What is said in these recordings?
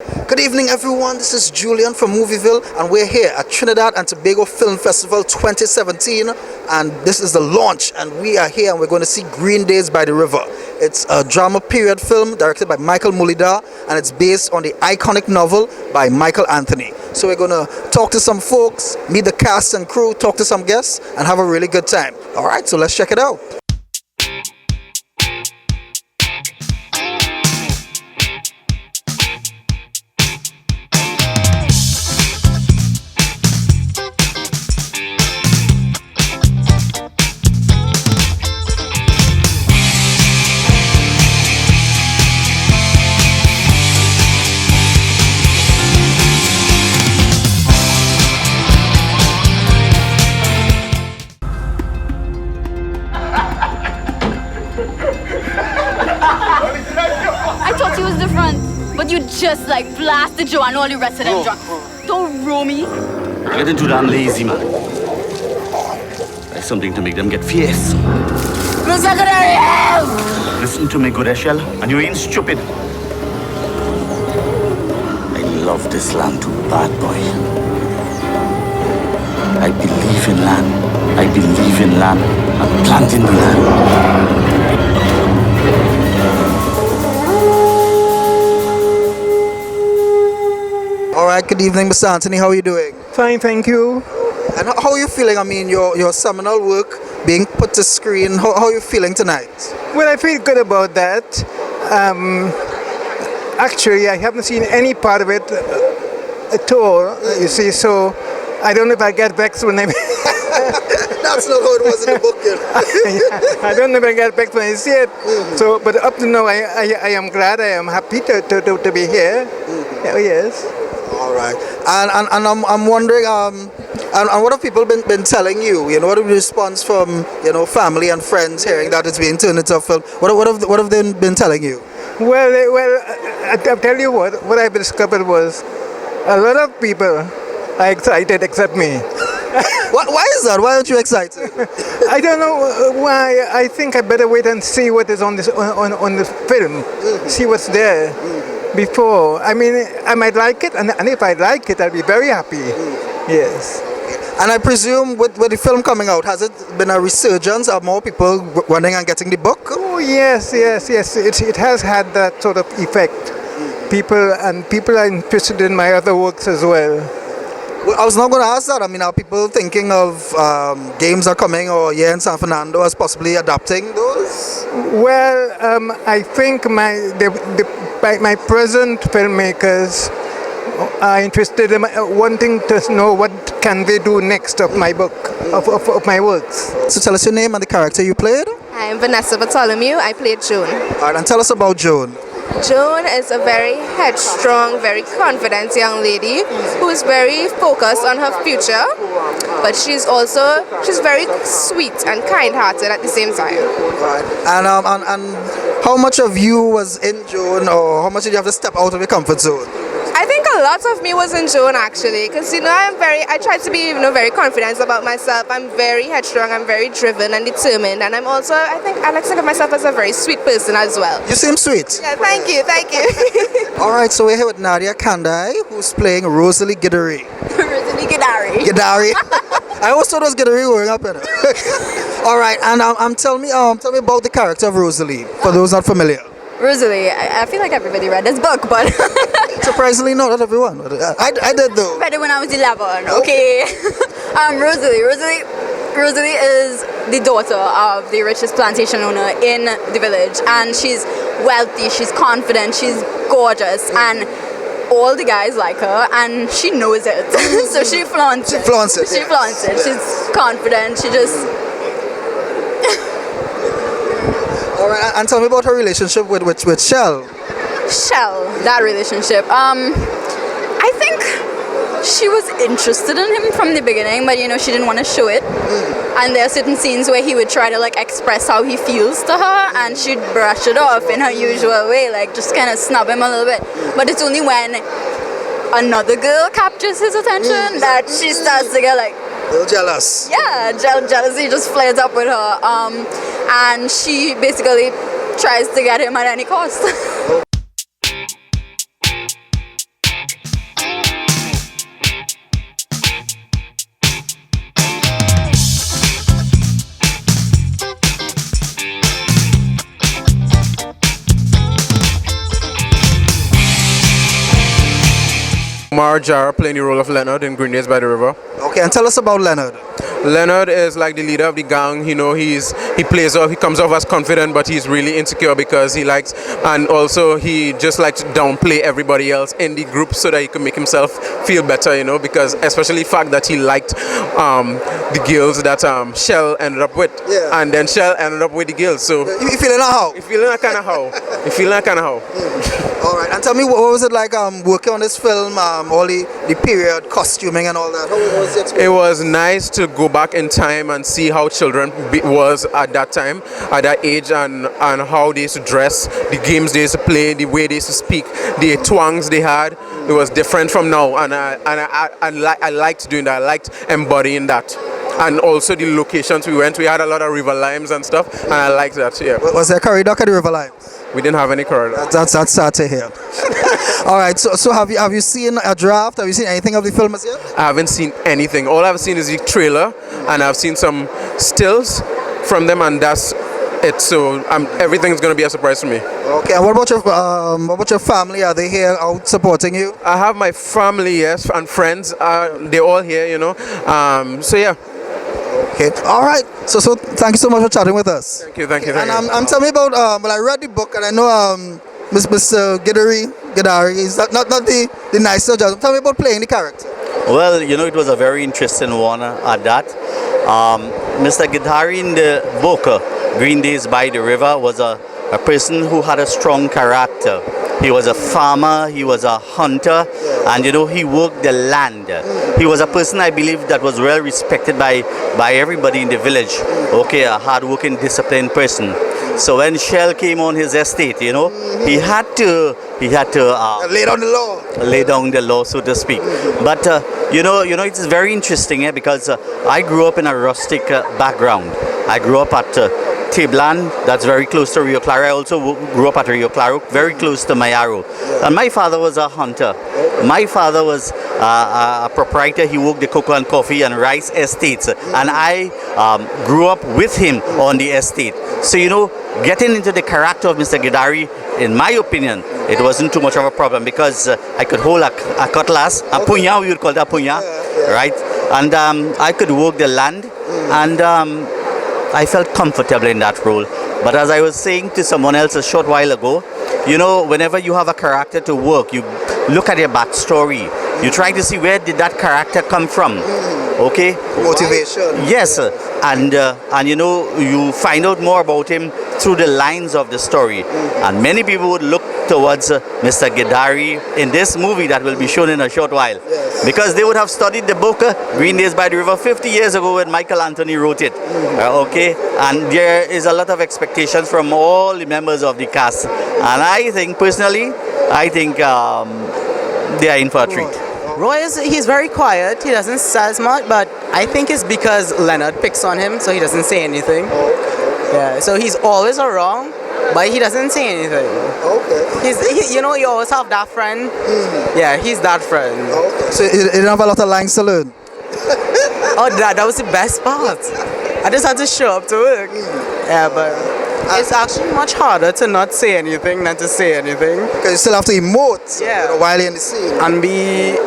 Good evening, everyone. This is Julian from Movieville, and we're here at Trinidad and Tobago Film Festival 2017. And this is the launch, and we are here and we're going to see Green Days by the River. It's a drama period film directed by Michael Mulida, and it's based on the iconic novel by Michael Anthony. So we're going to talk to some folks, meet the cast and crew, talk to some guests, and have a really good time. All right, so let's check it out. I thought he was the front, but you just like blasted Joe and all the rest of them drunk. Don't roll me. Getting too damn lazy, man. There's something to make them get fierce. Listen to me, good Eshel, and you ain't stupid. I love this land too bad, boy. I believe in land. I believe in land. I'm planting the land. All right, good evening, Mr. Anthony. How are you doing? Fine, thank you. And how are you feeling? I mean, your seminal work being put to screen. How are you feeling tonight? Well, I feel good about that. Actually, I haven't seen any part of it at all, you see, so I don't know if I get vexed when I... That's not how it was in the book yet. I don't know if I get vexed when I see it. So, but up to now, I am glad, I am happy to be here. Oh, yes. All right. And I'm wondering, and what have people been telling you? You know, what have the response from, family and friends hearing that it's being turned into a film? What have they been telling you? Well, I'll tell you what I've discovered was a lot of people are excited except me. Why is that? Why aren't you excited? I don't know why. I think I better wait and see what is on this on the film. See what's there before. I mean, I might like it, and if I like it, I'll be very happy. Yes. And I presume with the film coming out, has it been a resurgence of more people running and getting the book? Oh yes. It has had that sort of effect. People are interested in my other works as well. Well, I was not going to ask that. I mean, are people thinking of games are coming or here in San Fernando as possibly adapting those? Well, I think my present filmmakers are interested in wanting to know what can they do next of my book, of my works. So tell us your name and the character you played. I'm Vanessa Bartholomew. I played June. All right, and tell us about Joan. Joan is a very headstrong, very confident young lady who is very focused on her future, but she's very sweet and kind-hearted at the same time. Right. And how much of you was in Joan, or how much did you have to step out of your comfort zone? I think a lot of me was in Joan actually, because I try to be very confident about myself. I'm very headstrong, I'm very driven and determined, and I like to think of myself as a very sweet person as well. You seem sweet. Yeah, thank you. All right, so we're here with Nadia Kandai, who's playing Rosalie Gidari. Rosalie Gidari. Gidari. I always thought it was Gidari growing up in it. All right, and tell me about the character of Rosalie, for those not familiar. Rosalie, I feel like everybody read this book, but Surprisingly, not everyone. I did though. read it when I was 11. Okay. Rosalie is the daughter of the richest plantation owner in the village, and she's wealthy, she's confident, she's gorgeous, and all the guys like her, and she knows it. So she flaunts it. She flaunts it. She's confident. She just. All right, and tell me about her relationship with Shell. That relationship. I think she was interested in him from the beginning, but she didn't want to show it. And there are certain scenes where he would try to express how he feels to her, and she'd brush it off in her usual way, just kind of snub him a little bit. But it's only when another girl captures his attention that she starts to get A little jealous. yeah, jealousy just flares up with her. And she basically tries to get him at any cost. Mar Jara playing the role of Leonard in Green Days by the River. Okay, and tell us about Leonard. Leonard is like the leader of the gang. You know, he comes off as confident, but he's really insecure because he likes, and also he just likes to downplay everybody else in the group so that he can make himself feel better. You know, because especially the fact that he liked the girls that Shell ended up with, Yeah. and then Shell ended up with the girls. So You feeling how? you feeling that kind of how? You feeling that kind of how? All right, and tell me what was it like working on this film, all the period costuming and all that? How was the experience? It was nice to go back in time and see how children was at that time, at that age, and how they used to dress, the games they used to play, the way they used to speak, the twangs they had. It was different from now, and I liked doing that. I liked embodying that. And also the locations we went, we had a lot of river limes and stuff, and I liked that. Yeah, Was there curry duck at the River Limes? we didn't have any corridor. That's sad to hear. All right, so have you seen a draft? Have you seen anything of the film as yet? I haven't seen anything. All I've seen is the trailer, and I've seen some stills from them, and that's it. So everything's gonna be a surprise to me. Okay, and what about your family? Are they here out supporting you? I have my family, yes, and friends. They're all here, you know. So yeah. Okay. All right. So thank you so much for chatting with us. Thank you. And tell me about well, I read the book and I know Mr. Gidari is not the nicer judge. Tell me about playing the character. Well, you know, it was a very interesting one at that. Mr. Gidari in the book, Green Days by the River, was a person who had a strong character. He was a farmer, he was a hunter, and you know, he worked the land. He was a person, I believe, that was well respected by everybody in the village. Okay, a hard-working, disciplined person. So when Shell came on his estate, you know, he had to Lay down the law. lay down the law, so to speak. But you know, it's very interesting because I grew up in a rustic background. I grew up at Tablan, that's very close to Rio Claro. I also grew up at Rio Claro, very close to Mayaro. And my father was a hunter. My father was a proprietor. He worked the cocoa and coffee and rice estates. And I grew up with him on the estate. So, you know, getting into the character of Mr. Gidari, in my opinion, it wasn't too much of a problem because I could hold a cutlass, a punya, we would call that punya, right? And I could work the land, and I felt comfortable in that role. But as I was saying to someone else a short while ago, you know, whenever you have a character to work, you look at their backstory. You try to see where did that character come from, okay? Motivation. Yes, and you know, you find out more about him through the lines of the story. And many people would look towards Mr. Gidari in this movie that will be shown in a short while. Because they would have studied the book Green Days by the River 50 years ago when Michael Anthony wrote it. Okay, and there is a lot of expectations from all the members of the cast. And I think, personally, they are in for a treat. Roy he's very quiet. He doesn't say as much, but I think it's because Leonard picks on him, so he doesn't say anything. Yeah, so he's always around, but he doesn't say anything. Okay. You know, you always have that friend. Yeah, he's that friend. Okay. So you didn't have a lot of lines to learn. Oh, that was the best part. I just had to show up to work. Yeah, but it's actually much harder to not say anything than to say anything. Because you still have to emote, Yeah. you know, while you're in the scene. And be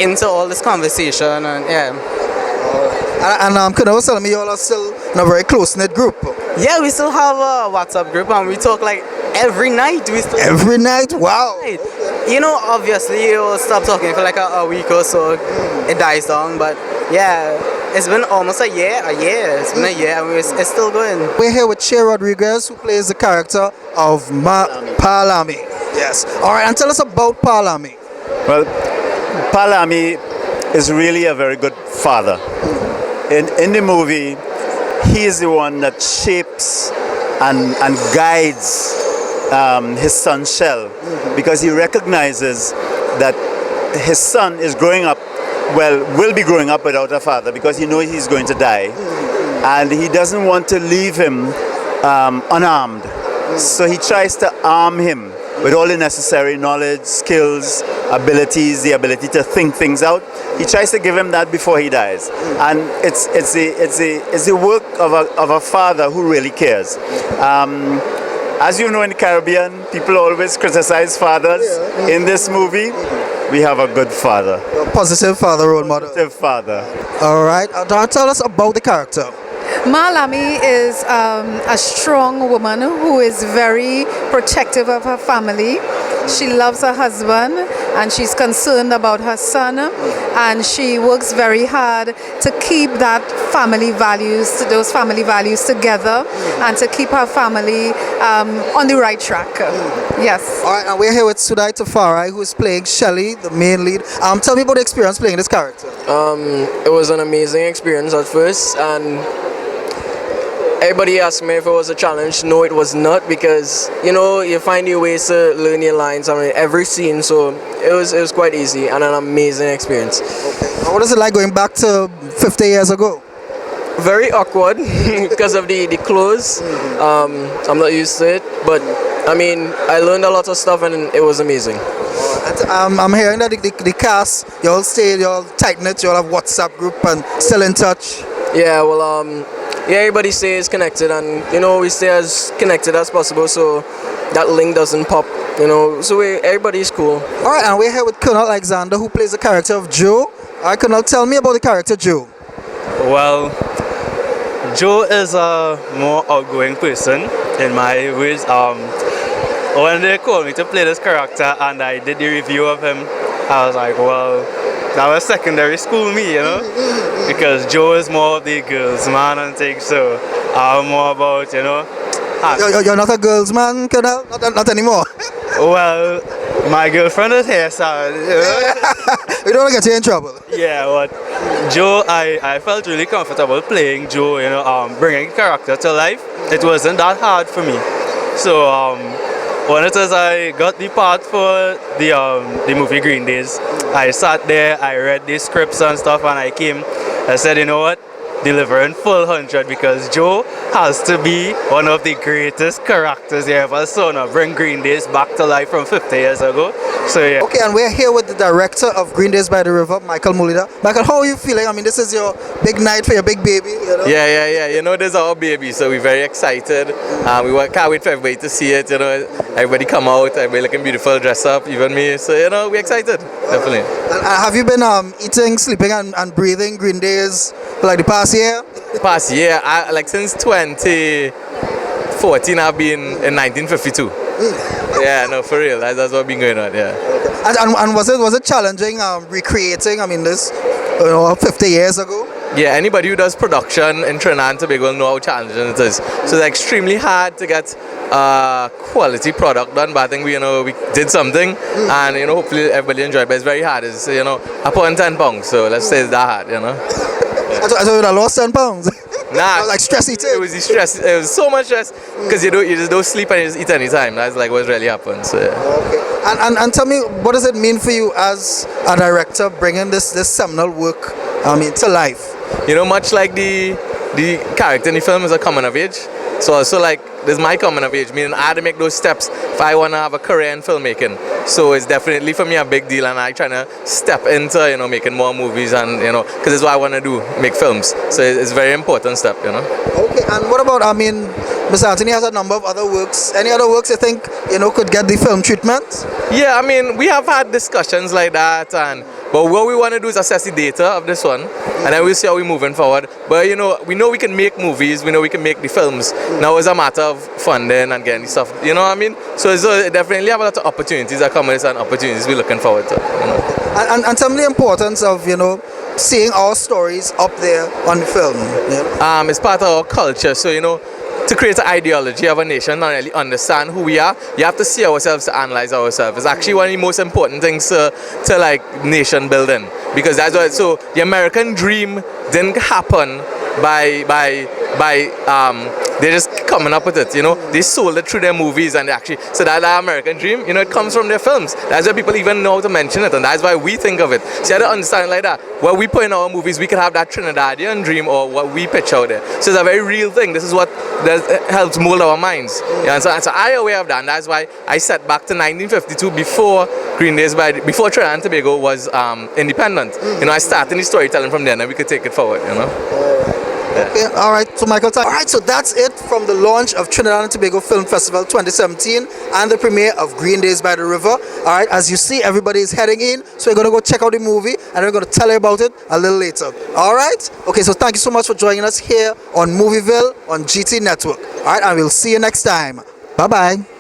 into all this conversation and yeah. And Kuno was telling me you all are still in a very close-knit group. Yeah, we still have a WhatsApp group and we talk like every night. We still Every night? Wow. Right. You know, obviously you'll stop talking for like a week or so, it dies down, but yeah, it's been almost a year. It's been a year and it's still going. We're here with Che Rodriguez, who plays the character of Palami. Yes. All right, and tell us about Palami. Well, Palami is really a very good father. In the movie, he is the one that shapes and guides his son Shell, because he recognizes that his son is growing up, will be growing up without a father because he knows he's going to die, and he doesn't want to leave him unarmed. So he tries to arm him with all the necessary knowledge, skills, abilities, the ability to think things out. He tries to give him that before he dies, and it's the work of a father who really cares. As you know, in the Caribbean, people always criticize fathers. In this movie, we have a good father. A positive father role model. Positive father. All right. Now tell us about the character. Malami is a strong woman who is very protective of her family. She loves her husband and she's concerned about her son, and she works very hard to keep those family values together and to keep her family on the right track. Yes. All right, and we're here with Sudai Tafari, who is playing Shelly, the main lead. Tell me about the experience playing this character. It was an amazing experience at first, and everybody asked me if it was a challenge. No, it was not, because you find new ways to learn your lines. I mean, every scene, so it was quite easy and an amazing experience. Okay. What is it like going back to 50 years ago? Very awkward because of the clothes. I'm not used to it, but I mean, I learned a lot of stuff and it was amazing. And, I'm hearing that the cast, you all stay, you all tight knit, you all have WhatsApp group and still in touch. Yeah, well, yeah, everybody stays connected, and we stay as connected as possible, so that link doesn't pop. So everybody's cool. All right, and we're here with Colonel Alexander, who plays the character of Joe. All right, Colonel, tell me about the character Joe. Well, Joe is a more outgoing person in my ways. When they called me to play this character and I did the review of him, I was like, well, that was secondary school me, because Joe is more of the girls man and things, so I'm more about, You're not a girls man, Colonel? Not anymore. Well, my girlfriend is here, so we don't want to get you in trouble. Yeah, but Joe, I felt really comfortable playing Joe, bringing character to life. It wasn't that hard for me. So when it was I got the part for the movie Green Days, I sat there, I read the scripts and stuff, and I came. I said, you know what? Delivering full 100, because Joe has to be one of the greatest characters you ever saw. Now bring Green Days back to life from 50 years ago. So yeah. Okay, and we're here with the director of Green Days by the River, Michael Mulida. Michael, how are you feeling? I mean, this is your big night for your big baby. Yeah. This is our baby, so we're very excited. We can't wait for everybody to see it. Everybody come out, everybody looking beautiful, dress up, even me. So we're excited, definitely. And have you been eating, sleeping, and breathing Green Days for like the past year? Past year, since 2014, I've been in 1952. Yeah, no, for real. That's what's been going on. Yeah. Okay. And was it challenging recreating? I mean, this 50 years ago. Yeah, anybody who does production in Trinidad and Tobago will know how challenging it is. So it's extremely hard to get quality product done, but I think we did something, and hopefully everybody enjoyed. But it's very hard. It's I put on 10 pounds, so let's say it's that hard. I thought I lost 10 pounds. Nah, like stress eating. It was the stress. It was so much stress because you just don't sleep and you just eat anytime. That's like what's really happened. So yeah. Okay. And tell me, what does it mean for you as a director bringing this seminal work to life? Much like the character in the film is a coming of age. So also like this is my coming of age, meaning I had to make those steps if I want to have a career in filmmaking. So it's definitely for me a big deal, and I trying to step into making more movies, and because it's what I want to do, make films. So it's a very important step. Okay, and what about Mr. Anthony has a number of other works. Any other works you think could get the film treatment? Yeah, we have had discussions like that, but what we want to do is assess the data of this one, and then we'll see how we're moving forward. But we know we can make movies, we know we can make the films. Now it's a matter of funding and getting the stuff. So definitely have a lot of opportunities that come with this, and opportunities we're looking forward to. And tell me the importance of seeing our stories up there on the film. It's part of our culture. So to create an ideology of a nation and really understand who we are, you have to see ourselves, to analyze ourselves. It's actually one of the most important things to like nation building, because that's what. So the American dream didn't happen by they're just coming up with it. They sold it through their movies, and so that American dream, it comes from their films. That's why people even know how to mention it, and that's why we think of it. So you have to understand it like that. What we put in our movies, we can have that Trinidadian dream, or what we pitch out there. So it's a very real thing. This is what helps mold our minds. So I aware of that, and that's why I set back to 1952 before Green Days before Trinidad and Tobago was independent. I started the storytelling from there, and we could take it forward. Okay, all right. So Michael, all right. So that's it from the launch of Trinidad and Tobago Film Festival 2017 and the premiere of Green Days by the River. All right. As you see, everybody is heading in, so we're gonna go check out the movie and we're gonna tell you about it a little later. All right. Okay. So thank you so much for joining us here on Movieville on GT Network. All right, and we'll see you next time. Bye bye.